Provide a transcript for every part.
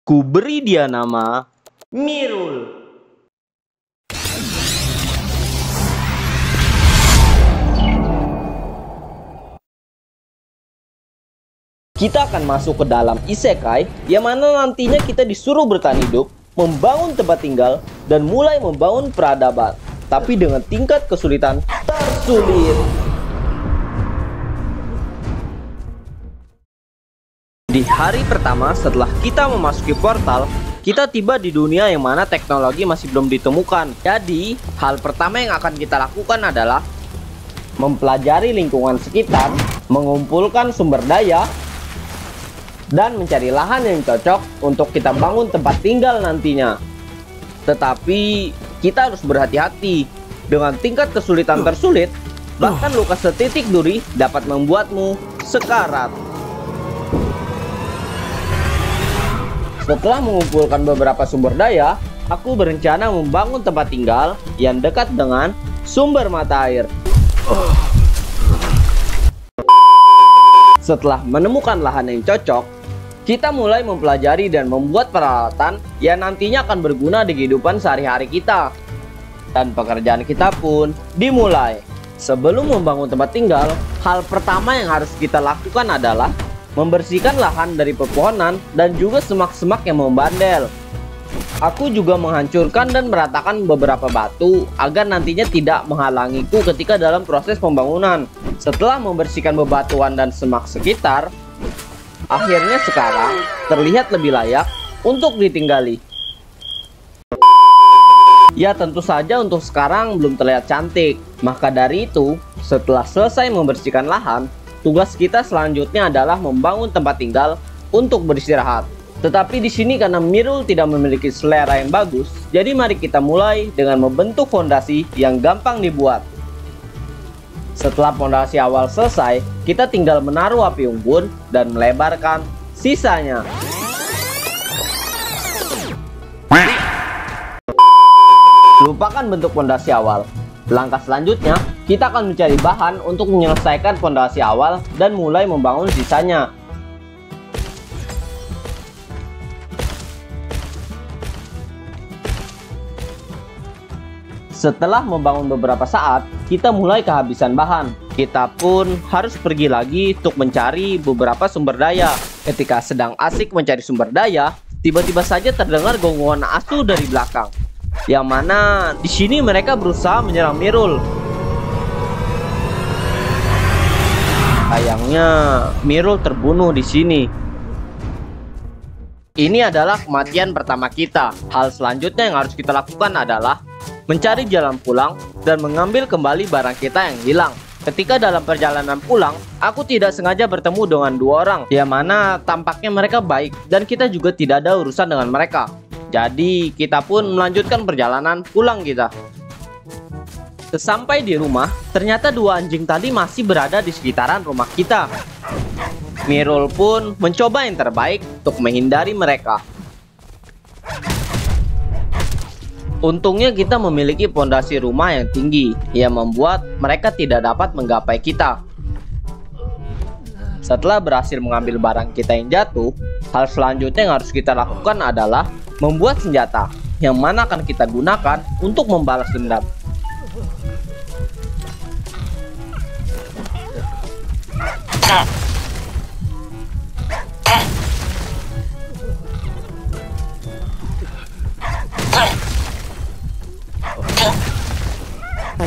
Ku beri dia nama Mirul. Kita akan masuk ke dalam isekai, yang mana nantinya kita disuruh bertahan hidup, membangun tempat tinggal, dan mulai membangun peradaban. Tapi dengan tingkat kesulitan tersulit. Di hari pertama setelah kita memasuki portal, kita tiba di dunia yang mana teknologi masih belum ditemukan. Jadi, hal pertama yang akan kita lakukan adalah mempelajari lingkungan sekitar, mengumpulkan sumber daya, dan mencari lahan yang cocok untuk kita bangun tempat tinggal nantinya. Tetapi kita harus berhati-hati. Dengan tingkat kesulitan tersulit, bahkan luka setitik duri dapat membuatmu sekarat. Setelah mengumpulkan beberapa sumber daya, aku berencana membangun tempat tinggal yang dekat dengan sumber mata air. Setelah menemukan lahan yang cocok, kita mulai mempelajari dan membuat peralatan yang nantinya akan berguna di kehidupan sehari-hari kita. Dan pekerjaan kita pun dimulai. Sebelum membangun tempat tinggal, hal pertama yang harus kita lakukan adalah membersihkan lahan dari pepohonan dan juga semak-semak yang membandel. Aku juga menghancurkan dan meratakan beberapa batu agar nantinya tidak menghalangiku ketika dalam proses pembangunan. Setelah membersihkan bebatuan dan semak sekitar, akhirnya sekarang terlihat lebih layak untuk ditinggali. Ya, tentu saja untuk sekarang belum terlihat cantik. Maka dari itu, setelah selesai membersihkan lahan, tugas kita selanjutnya adalah membangun tempat tinggal untuk beristirahat. Tetapi di sini karena Mirul tidak memiliki selera yang bagus, jadi mari kita mulai dengan membentuk fondasi yang gampang dibuat. Setelah fondasi awal selesai, kita tinggal menaruh api unggun dan melebarkan sisanya. Lupakan bentuk fondasi awal. Langkah selanjutnya, kita akan mencari bahan untuk menyelesaikan fondasi awal dan mulai membangun sisanya. Setelah membangun beberapa saat, kita mulai kehabisan bahan. Kita pun harus pergi lagi untuk mencari beberapa sumber daya. Ketika sedang asik mencari sumber daya, tiba-tiba saja terdengar gonggongan asu dari belakang. Yang mana di sini mereka berusaha menyerang Mirul. Sayangnya Mirul terbunuh di sini. Ini adalah kematian pertama kita. Hal selanjutnya yang harus kita lakukan adalah mencari jalan pulang dan mengambil kembali barang kita yang hilang. Ketika dalam perjalanan pulang, aku tidak sengaja bertemu dengan dua orang, yang mana tampaknya mereka baik dan kita juga tidak ada urusan dengan mereka. Jadi kita pun melanjutkan perjalanan pulang kita. Sesampai di rumah, ternyata dua anjing tadi masih berada di sekitaran rumah kita. Mirul pun mencoba yang terbaik untuk menghindari mereka. Untungnya kita memiliki pondasi rumah yang tinggi, yang membuat mereka tidak dapat menggapai kita. Setelah berhasil mengambil barang kita yang jatuh, hal selanjutnya yang harus kita lakukan adalah membuat senjata, yang mana akan kita gunakan untuk membalas dendam.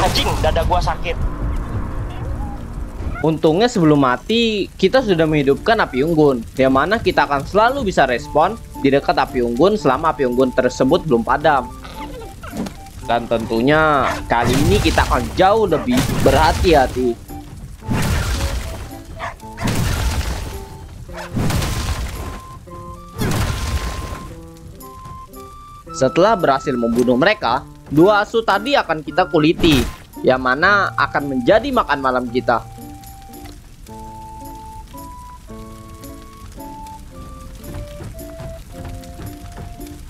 Anjing, dada gua sakit. Untungnya sebelum mati, kita sudah menghidupkan api unggun, yang mana kita akan selalu bisa respon di dekat api unggun selama api unggun tersebut belum padam. Dan tentunya kali ini kita akan jauh lebih berhati-hati. Setelah berhasil membunuh mereka, dua asu tadi akan kita kuliti, yang mana akan menjadi makan malam kita.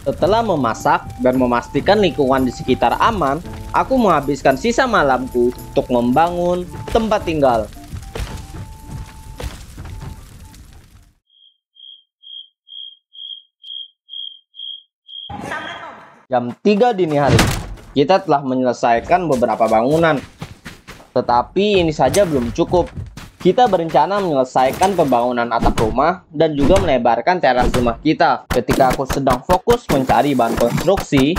Setelah memasak dan memastikan lingkungan di sekitar aman, aku menghabiskan sisa malamku untuk membangun tempat tinggal. Jam 3 dini hari, kita telah menyelesaikan beberapa bangunan. Tetapi ini saja belum cukup. Kita berencana menyelesaikan pembangunan atap rumah dan juga melebarkan teras rumah kita. Ketika aku sedang fokus mencari bahan konstruksi,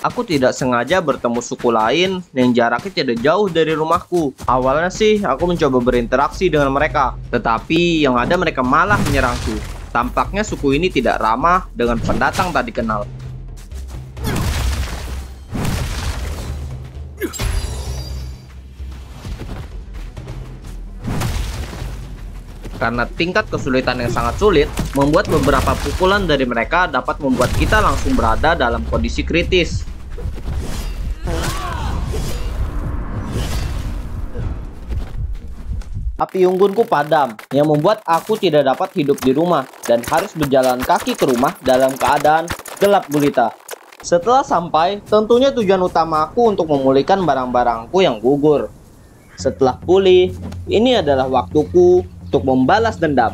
aku tidak sengaja bertemu suku lain yang jaraknya tidak jauh dari rumahku. Awalnya sih aku mencoba berinteraksi dengan mereka, tetapi yang ada mereka malah menyerangku. Tampaknya suku ini tidak ramah dengan pendatang tak dikenal. Karena tingkat kesulitan yang sangat sulit, membuat beberapa pukulan dari mereka dapat membuat kita langsung berada dalam kondisi kritis. Api unggunku padam, yang membuat aku tidak dapat hidup di rumah dan harus berjalan kaki ke rumah dalam keadaan gelap gulita. Setelah sampai, tentunya tujuan utama aku untuk memulihkan barang-barangku yang gugur. Setelah pulih, ini adalah waktuku untuk membalas dendam.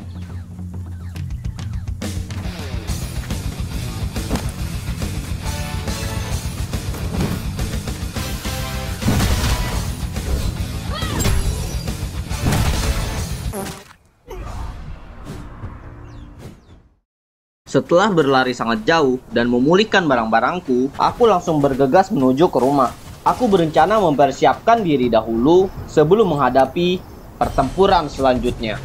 Setelah berlari sangat jauh dan memulihkan barang-barangku, aku langsung bergegas menuju ke rumah. Aku berencana mempersiapkan diri dahulu sebelum menghadapi pertempuran selanjutnya.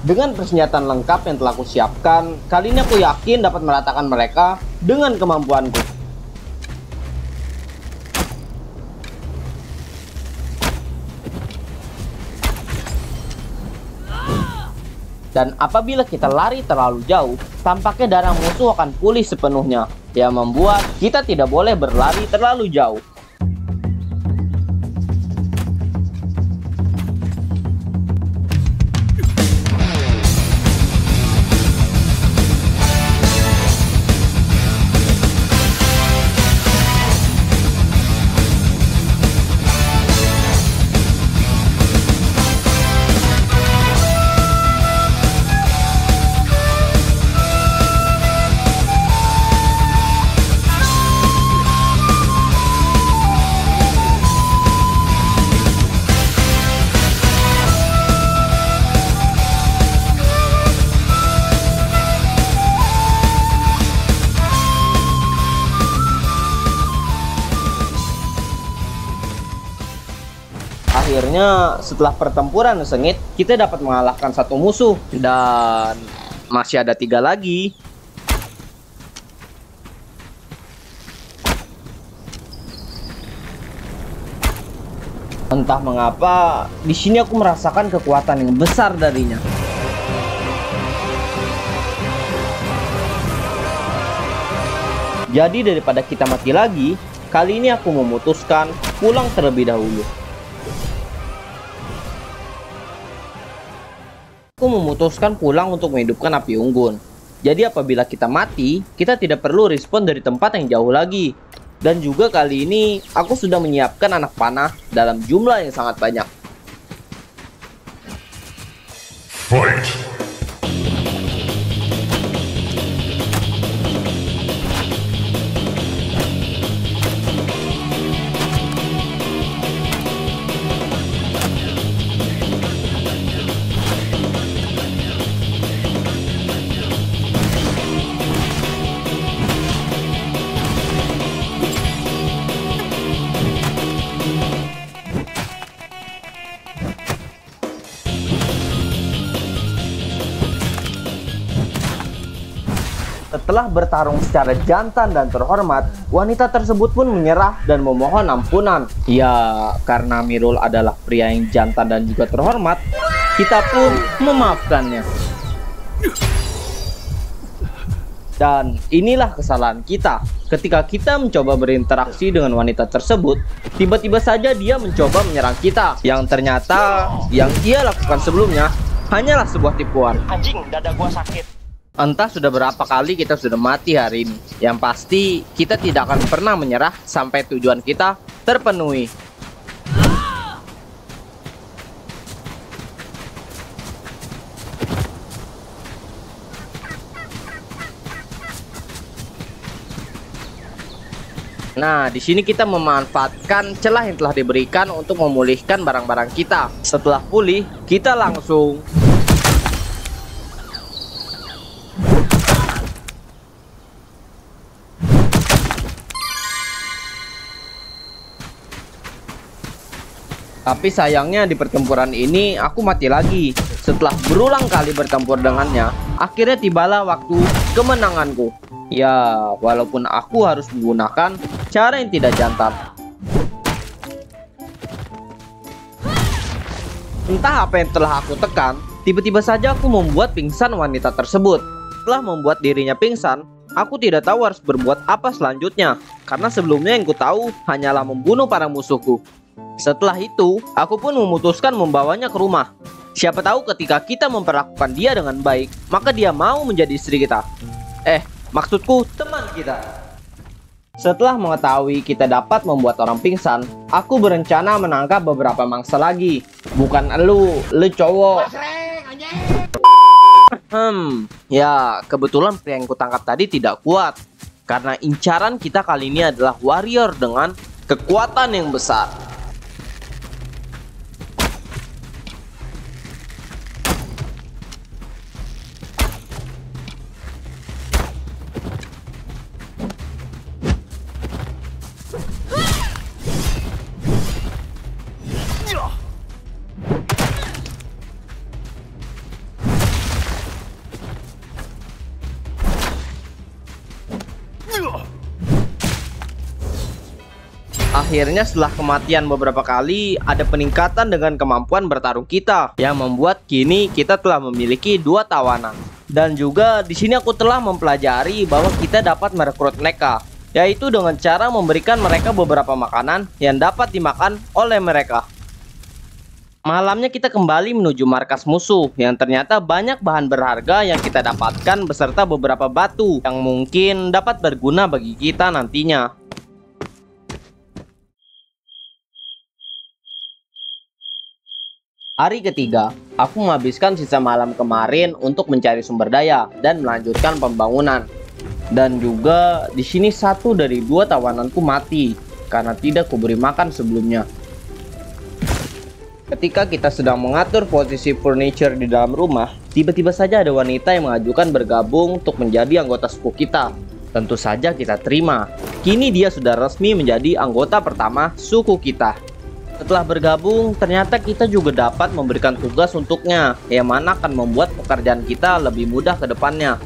Dengan persenjataan lengkap yang telah kusiapkan, kali ini aku yakin dapat meratakan mereka dengan kemampuanku. Dan apabila kita lari terlalu jauh, tampaknya darah musuh akan pulih sepenuhnya, yang membuat kita tidak boleh berlari terlalu jauh. Akhirnya setelah pertempuran sengit, kita dapat mengalahkan satu musuh dan masih ada 3 lagi. Entah mengapa di sini aku merasakan kekuatan yang besar darinya. Jadi daripada kita mati lagi, kali ini aku memutuskan pulang terlebih dahulu. Aku memutuskan pulang untuk menghidupkan api unggun. Jadi apabila kita mati, kita tidak perlu respon dari tempat yang jauh lagi. Dan juga kali ini, aku sudah menyiapkan anak panah dalam jumlah yang sangat banyak. Fight! Setelah bertarung secara jantan dan terhormat, wanita tersebut pun menyerah dan memohon ampunan. Ya, karena Amirul adalah pria yang jantan dan juga terhormat, kita pun memaafkannya. Dan inilah kesalahan kita. Ketika kita mencoba berinteraksi dengan wanita tersebut, tiba-tiba saja dia mencoba menyerang kita. Yang ternyata, yang ia lakukan sebelumnya hanyalah sebuah tipuan. Anjing, dada gua sakit. Entah sudah berapa kali kita sudah mati hari ini. Yang pasti, kita tidak akan pernah menyerah sampai tujuan kita terpenuhi. Nah, di sini kita memanfaatkan celah yang telah diberikan untuk memulihkan barang-barang kita. Setelah pulih, kita langsung tapi sayangnya di pertempuran ini aku mati lagi. Setelah berulang kali bertempur dengannya, akhirnya tibalah waktu kemenanganku. Ya, walaupun aku harus menggunakan cara yang tidak jantan. Entah apa yang telah aku tekan, tiba-tiba saja aku membuat pingsan wanita tersebut. Setelah membuat dirinya pingsan, aku tidak tahu harus berbuat apa selanjutnya. Karena sebelumnya yang ku tahu hanyalah membunuh para musuhku. Setelah itu, aku pun memutuskan membawanya ke rumah. Siapa tahu ketika kita memperlakukan dia dengan baik, maka dia mau menjadi istri kita. Maksudku teman kita. Setelah mengetahui kita dapat membuat orang pingsan, aku berencana menangkap beberapa mangsa lagi. Bukan lu cowok. Ya, kebetulan pria yang kutangkap tadi tidak kuat. Karena incaran kita kali ini adalah warrior dengan kekuatan yang besar. Akhirnya setelah kematian beberapa kali, ada peningkatan dengan kemampuan bertarung kita yang membuat kini kita telah memiliki 2 tawanan. Dan juga di sini aku telah mempelajari bahwa kita dapat merekrut mereka, yaitu dengan cara memberikan mereka beberapa makanan yang dapat dimakan oleh mereka. Malamnya kita kembali menuju markas musuh yang ternyata banyak bahan berharga yang kita dapatkan beserta beberapa batu yang mungkin dapat berguna bagi kita nantinya. Hari ketiga, aku menghabiskan sisa malam kemarin untuk mencari sumber daya dan melanjutkan pembangunan. Dan juga di sini 1 dari 2 tawananku mati karena tidak kuberi makan sebelumnya. Ketika kita sedang mengatur posisi furniture di dalam rumah, tiba-tiba saja ada wanita yang mengajukan bergabung untuk menjadi anggota suku kita. Tentu saja kita terima. Kini dia sudah resmi menjadi anggota pertama suku kita. Setelah bergabung, ternyata kita juga dapat memberikan tugas untuknya, yang mana akan membuat pekerjaan kita lebih mudah ke depannya.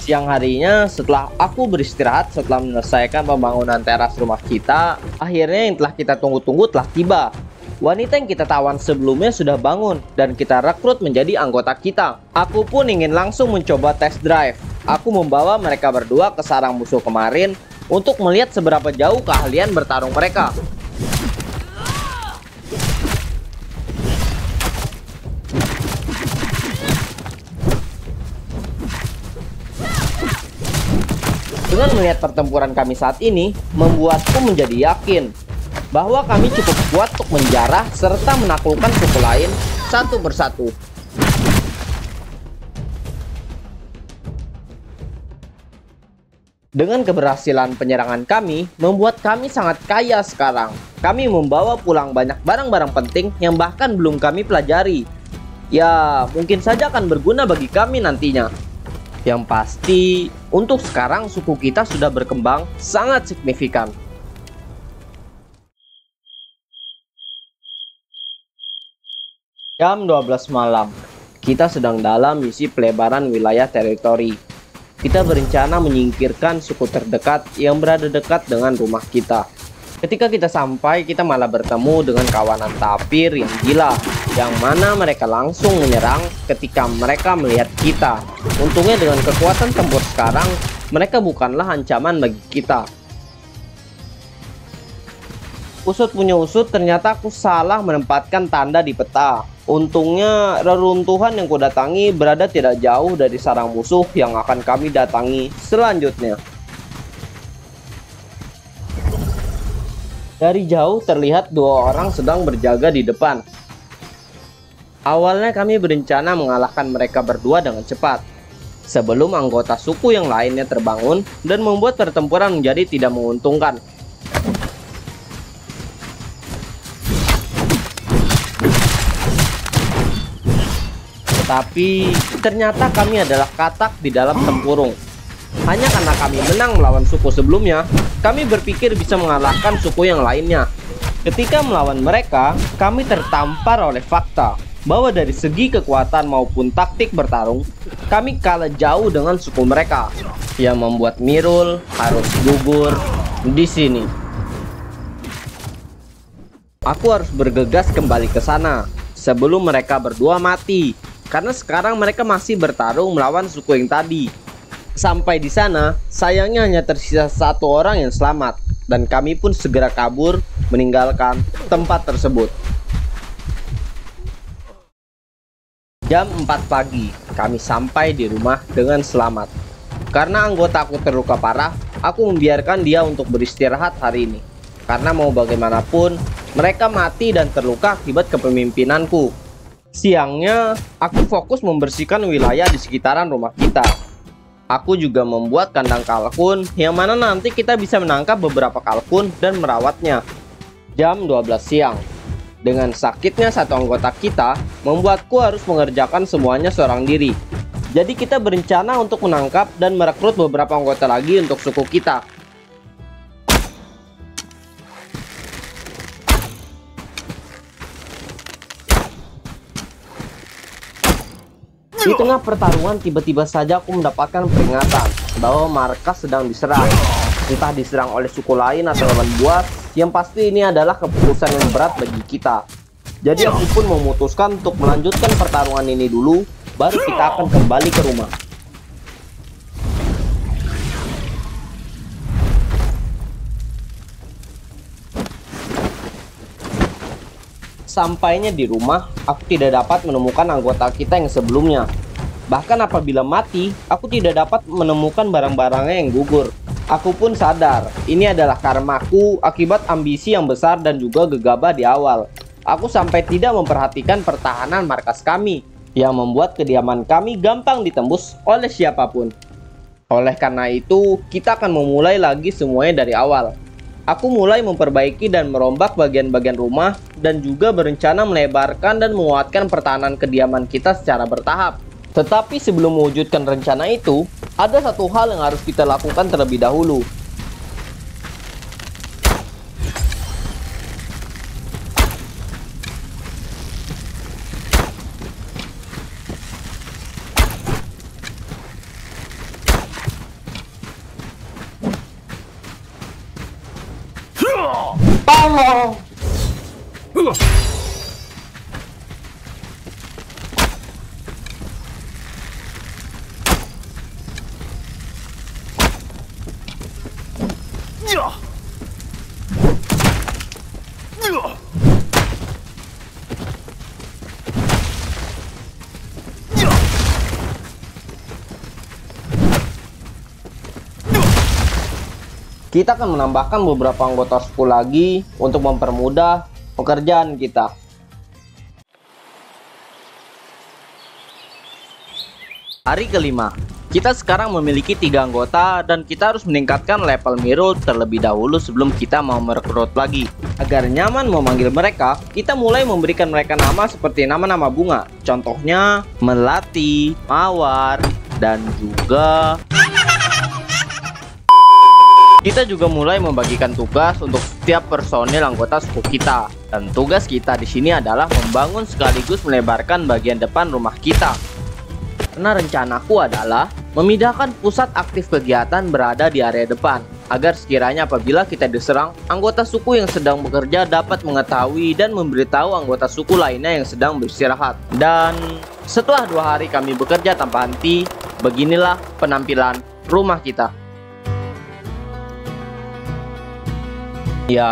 Siang harinya, setelah aku beristirahat setelah menyelesaikan pembangunan teras rumah kita, akhirnya yang telah kita tunggu-tunggu telah tiba. Wanita yang kita tawan sebelumnya sudah bangun dan kita rekrut menjadi anggota kita. Aku pun ingin langsung mencoba test drive. Aku membawa mereka berdua ke sarang musuh kemarin untuk melihat seberapa jauh keahlian bertarung mereka. Dengan melihat pertempuran kami saat ini, membuatku menjadi yakin bahwa kami cukup kuat untuk menjarah serta menaklukkan suku lain satu persatu. Dengan keberhasilan penyerangan kami, membuat kami sangat kaya sekarang. Kami membawa pulang banyak barang-barang penting yang bahkan belum kami pelajari. Ya, mungkin saja akan berguna bagi kami nantinya. Yang pasti, untuk sekarang suku kita sudah berkembang sangat signifikan. Jam 12 malam, kita sedang dalam misi pelebaran wilayah teritori. Kita berencana menyingkirkan suku terdekat yang berada dekat dengan rumah kita. Ketika kita sampai, kita malah bertemu dengan kawanan tapir yang gila, yang mana mereka langsung menyerang ketika mereka melihat kita. Untungnya dengan kekuatan tempur sekarang, mereka bukanlah ancaman bagi kita. Usut punya usut, ternyata aku salah menempatkan tanda di peta. Untungnya reruntuhan yang kudatangi berada tidak jauh dari sarang musuh yang akan kami datangi selanjutnya. Dari jauh terlihat 2 orang sedang berjaga di depan. Awalnya kami berencana mengalahkan mereka berdua dengan cepat, sebelum anggota suku yang lainnya terbangun dan membuat pertempuran menjadi tidak menguntungkan. Tapi ternyata kami adalah katak di dalam tempurung. Hanya karena kami menang melawan suku sebelumnya, kami berpikir bisa mengalahkan suku yang lainnya. Ketika melawan mereka, kami tertampar oleh fakta bahwa dari segi kekuatan maupun taktik bertarung, kami kalah jauh dengan suku mereka, yang membuat Mirul harus gugur di sini. Aku harus bergegas kembali ke sana sebelum mereka berdua mati, karena sekarang mereka masih bertarung melawan suku yang tadi. Sampai di sana, sayangnya hanya tersisa satu orang yang selamat, dan kami pun segera kabur meninggalkan tempat tersebut. Jam 4 pagi, kami sampai di rumah dengan selamat. Karena anggotaku terluka parah, aku membiarkan dia untuk beristirahat hari ini. Karena mau bagaimanapun, mereka mati dan terluka akibat kepemimpinanku. Siangnya, aku fokus membersihkan wilayah di sekitaran rumah kita. Aku juga membuat kandang kalkun, yang mana nanti kita bisa menangkap beberapa kalkun dan merawatnya. Jam 12 siang. Dengan sakitnya satu anggota kita, membuatku harus mengerjakan semuanya seorang diri. Jadi kita berencana untuk menangkap dan merekrut beberapa anggota lagi untuk suku kita. Di tengah pertarungan, tiba-tiba saja aku mendapatkan peringatan bahwa markas sedang diserang. Entah diserang oleh suku lain atau lawan buas, yang pasti ini adalah keputusan yang berat bagi kita. Jadi aku pun memutuskan untuk melanjutkan pertarungan ini dulu, baru kita akan kembali ke rumah. Sampainya di rumah, aku tidak dapat menemukan anggota kita yang sebelumnya. Bahkan apabila mati, aku tidak dapat menemukan barang-barangnya yang gugur. Aku pun sadar, ini adalah karmaku akibat ambisi yang besar dan juga gegabah di awal. Aku sampai tidak memperhatikan pertahanan markas kami, yang membuat kediaman kami gampang ditembus oleh siapapun. Oleh karena itu, kita akan memulai lagi semuanya dari awal. Aku mulai memperbaiki dan merombak bagian-bagian rumah dan juga berencana melebarkan dan menguatkan pertahanan kediaman kita secara bertahap. Tetapi sebelum mewujudkan rencana itu, ada satu hal yang harus kita lakukan terlebih dahulu. Tolong! Kita akan menambahkan beberapa anggota suku lagi untuk mempermudah pekerjaan kita. Hari kelima, kita sekarang memiliki 3 anggota dan kita harus meningkatkan level Mirul terlebih dahulu sebelum kita mau merekrut lagi. Agar nyaman memanggil mereka, kita mulai memberikan mereka nama seperti nama-nama bunga. Contohnya melati, mawar, dan juga kita juga mulai membagikan tugas untuk setiap personil anggota suku kita. Dan tugas kita di sini adalah membangun sekaligus melebarkan bagian depan rumah kita. Karena rencanaku adalah memindahkan pusat aktif kegiatan berada di area depan, agar sekiranya apabila kita diserang, anggota suku yang sedang bekerja dapat mengetahui dan memberitahu anggota suku lainnya yang sedang beristirahat. Dan setelah 2 hari kami bekerja tanpa henti, beginilah penampilan rumah kita. Ya,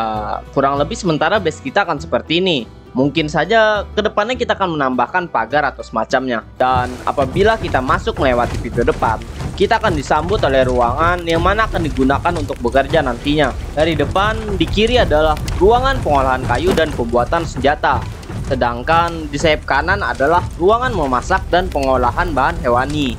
kurang lebih sementara base kita akan seperti ini. Mungkin saja kedepannya kita akan menambahkan pagar atau semacamnya. Dan apabila kita masuk melewati pintu depan, kita akan disambut oleh ruangan yang mana akan digunakan untuk bekerja nantinya. Dari depan, di kiri adalah ruangan pengolahan kayu dan pembuatan senjata. Sedangkan di sayap kanan adalah ruangan memasak dan pengolahan bahan hewani.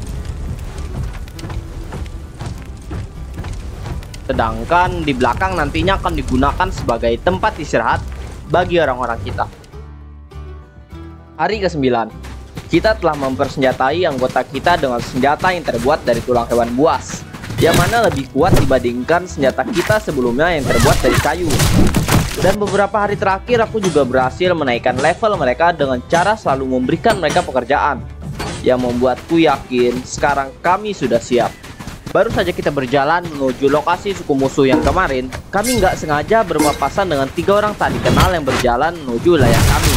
Sedangkan di belakang nantinya akan digunakan sebagai tempat istirahat bagi orang-orang kita. Hari ke-9, kita telah mempersenjatai anggota kita dengan senjata yang terbuat dari tulang hewan buas, yang mana lebih kuat dibandingkan senjata kita sebelumnya yang terbuat dari kayu. Dan beberapa hari terakhir aku juga berhasil menaikkan level mereka dengan cara selalu memberikan mereka pekerjaan, yang membuatku yakin sekarang kami sudah siap. Baru saja kita berjalan menuju lokasi suku musuh yang kemarin, kami nggak sengaja berpapasan dengan 3 orang tak dikenal yang berjalan menuju wilayah kami.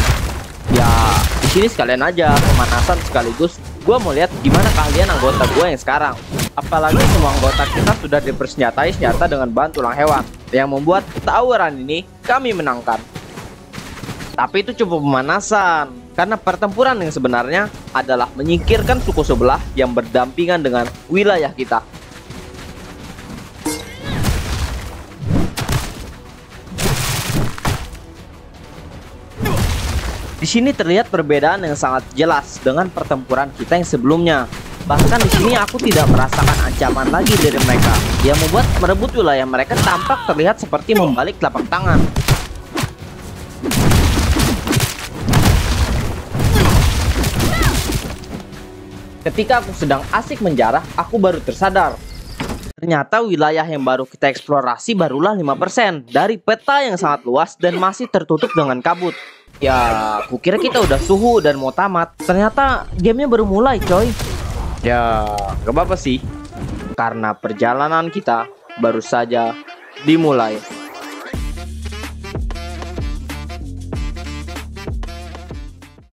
Ya, di sini sekalian aja pemanasan sekaligus gue mau lihat gimana keahlian anggota gue yang sekarang. Apalagi semua anggota kita sudah dipersenjatai senjata dengan bahan tulang hewan, yang membuat tawuran ini kami menangkan. Tapi itu cukup pemanasan, karena pertempuran yang sebenarnya adalah menyingkirkan suku sebelah yang berdampingan dengan wilayah kita. Di sini terlihat perbedaan yang sangat jelas dengan pertempuran kita yang sebelumnya. Bahkan di sini aku tidak merasakan ancaman lagi dari mereka, yang membuat merebut wilayah mereka tampak terlihat seperti membalik telapak tangan. Ketika aku sedang asik menjarah, aku baru tersadar. Ternyata wilayah yang baru kita eksplorasi barulah 5% dari peta yang sangat luas dan masih tertutup dengan kabut. Ya, kukira kita udah suhu dan mau tamat. Ternyata gamenya baru mulai, coy. Ya, gak apa-apa sih, karena perjalanan kita baru saja dimulai.